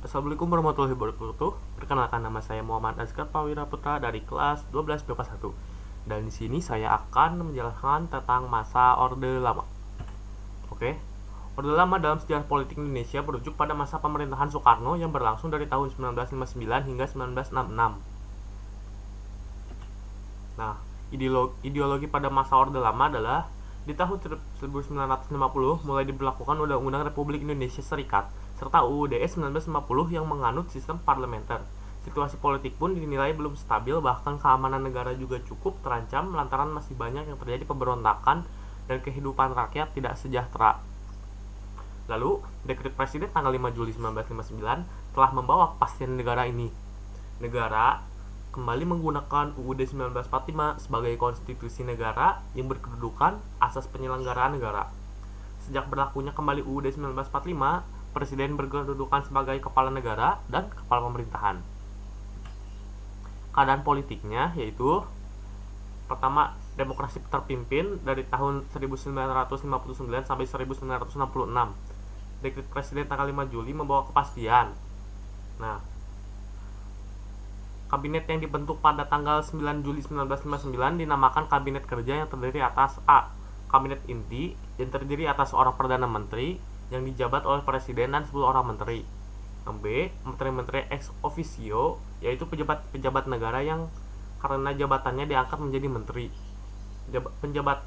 Assalamualaikum warahmatullahi wabarakatuh. Perkenalkan, nama saya Muhammad Azkar Prawira Putra dari kelas 12 BPA 1. Dan di sini saya akan menjelaskan tentang masa Orde Lama. Oke. Orde Lama dalam sejarah politik Indonesia merujuk pada masa pemerintahan Soekarno yang berlangsung dari tahun 1959 hingga 1966. Nah, ideologi pada masa Orde Lama adalah di tahun 1950 mulai diberlakukan Undang-Undang Republik Indonesia Serikat serta UUD 1950 yang menganut sistem parlementer. Situasi politik pun dinilai belum stabil, bahkan keamanan negara juga cukup terancam lantaran masih banyak yang terjadi pemberontakan dan kehidupan rakyat tidak sejahtera. Lalu, Dekret Presiden tanggal 5 Juli 1959 telah membawa kepastian negara ini. Negara kembali menggunakan UUD 1945 sebagai konstitusi negara yang berkedudukan asas penyelenggaraan negara. Sejak berlakunya kembali UUD 1945, Presiden berkedudukan sebagai kepala negara dan kepala pemerintahan. Keadaan politiknya yaitu pertama, demokrasi terpimpin dari tahun 1959 sampai 1966. Dekret Presiden tanggal 5 Juli membawa kepastian. Nah, Kabinet yang dibentuk pada tanggal 9 Juli 1959 dinamakan Kabinet Kerja yang terdiri atas A. Kabinet Inti yang terdiri atas seorang Perdana Menteri yang dijabat oleh Presiden dan 10 orang menteri. B. Menteri-menteri ex officio, yaitu pejabat negara yang karena jabatannya diangkat menjadi menteri. Penjabat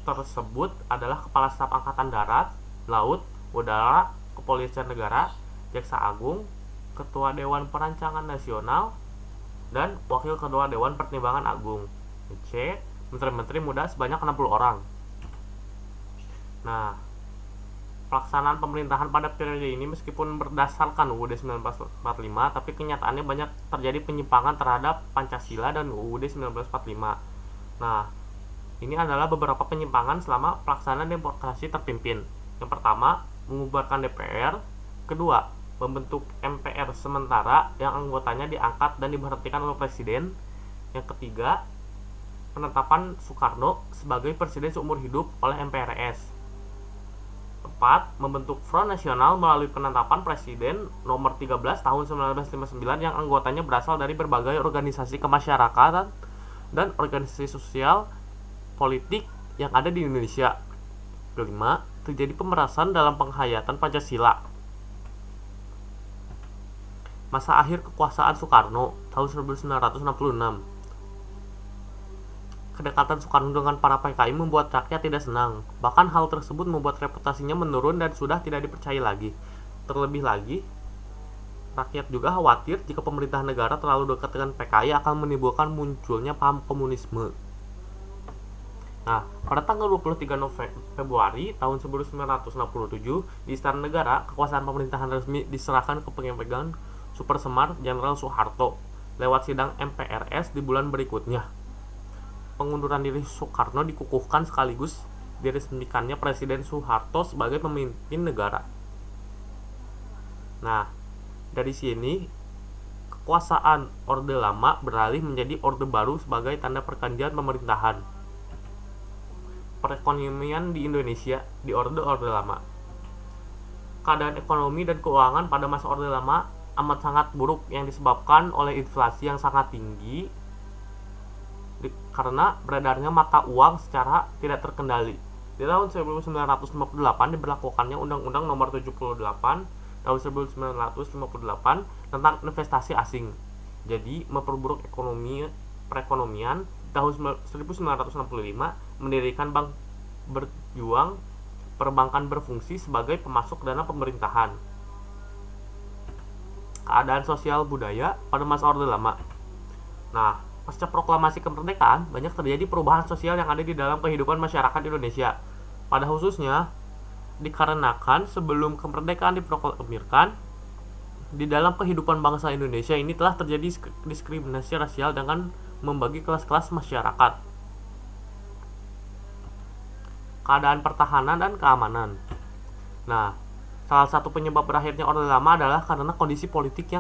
tersebut adalah Kepala Staf Angkatan Darat, Laut, Udara, Kepolisian Negara, Jaksa Agung, Ketua Dewan Perancangan Nasional, dan Wakil Ketua Dewan Pertimbangan Agung. C. Menteri-menteri muda sebanyak 60 orang. Nah, pelaksanaan pemerintahan pada periode ini meskipun berdasarkan UUD 1945, tapi kenyataannya banyak terjadi penyimpangan terhadap Pancasila dan UUD 1945. Nah, ini adalah beberapa penyimpangan selama pelaksanaan demokrasi terpimpin. Yang pertama, mengubarkan DPR. Kedua, membentuk MPR sementara yang anggotanya diangkat dan diberhentikan oleh Presiden. Yang ketiga, penetapan Soekarno sebagai Presiden seumur hidup oleh MPRS. 4. Membentuk Front Nasional melalui penetapan Presiden nomor 13 tahun 1959 yang anggotanya berasal dari berbagai organisasi kemasyarakatan dan organisasi sosial politik yang ada di Indonesia. 5. Terjadi pemerasan dalam penghayatan Pancasila. Masa akhir kekuasaan Soekarno tahun 1966. Kedekatan Soekarno dengan para PKI membuat rakyat tidak senang. Bahkan hal tersebut membuat reputasinya menurun dan sudah tidak dipercaya lagi. Terlebih lagi, rakyat juga khawatir jika pemerintahan negara terlalu dekat dengan PKI akan menimbulkan munculnya paham komunisme. Nah, pada tanggal 23 Februari tahun 1967 di Istana Negara, kekuasaan pemerintahan resmi diserahkan ke pengepegang Super Semar Jenderal Soeharto lewat sidang MPRS di bulan berikutnya. Pengunduran diri Soekarno dikukuhkan sekaligus diresmikannya Presiden Soeharto sebagai pemimpin negara. Nah, dari sini kekuasaan Orde Lama beralih menjadi Orde Baru sebagai tanda pergantian pemerintahan. Perekonomian di Indonesia di Orde Lama. Keadaan ekonomi dan keuangan pada masa Orde Lama amat sangat buruk yang disebabkan oleh inflasi yang sangat tinggi karena beredarnya mata uang secara tidak terkendali. Di tahun 1958 diberlakukannya Undang-Undang Nomor 78 tahun 1958 tentang investasi asing. Jadi memperburuk perekonomian. Tahun 1965 mendirikan Bank Berjuang, perbankan berfungsi sebagai pemasok dana pemerintahan. Keadaan sosial budaya pada masa Orde Lama. Nah, pasca proklamasi kemerdekaan, banyak terjadi perubahan sosial yang ada di dalam kehidupan masyarakat Indonesia. Pada khususnya, dikarenakan sebelum kemerdekaan diproklamirkan, di dalam kehidupan bangsa Indonesia ini telah terjadi diskriminasi rasial dengan membagi kelas-kelas masyarakat. Keadaan pertahanan dan keamanan. Nah, salah satu penyebab berakhirnya Orde Lama adalah karena kondisi politik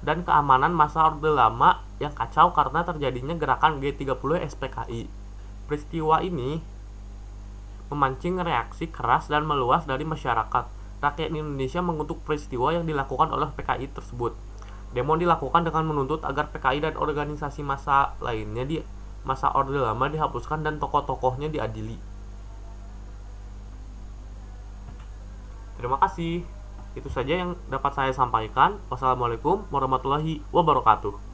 dan keamanan masa Orde Lama yang kacau karena terjadinya gerakan G30 SPKI. Peristiwa ini memancing reaksi keras dan meluas dari masyarakat. rakyat Indonesia mengutuk peristiwa yang dilakukan oleh PKI tersebut. Demo dilakukan dengan menuntut agar PKI dan organisasi massa lainnya di masa Orde Lama dihapuskan dan tokoh-tokohnya diadili. Terima kasih. Itu saja yang dapat saya sampaikan. Wassalamualaikum warahmatullahi wabarakatuh.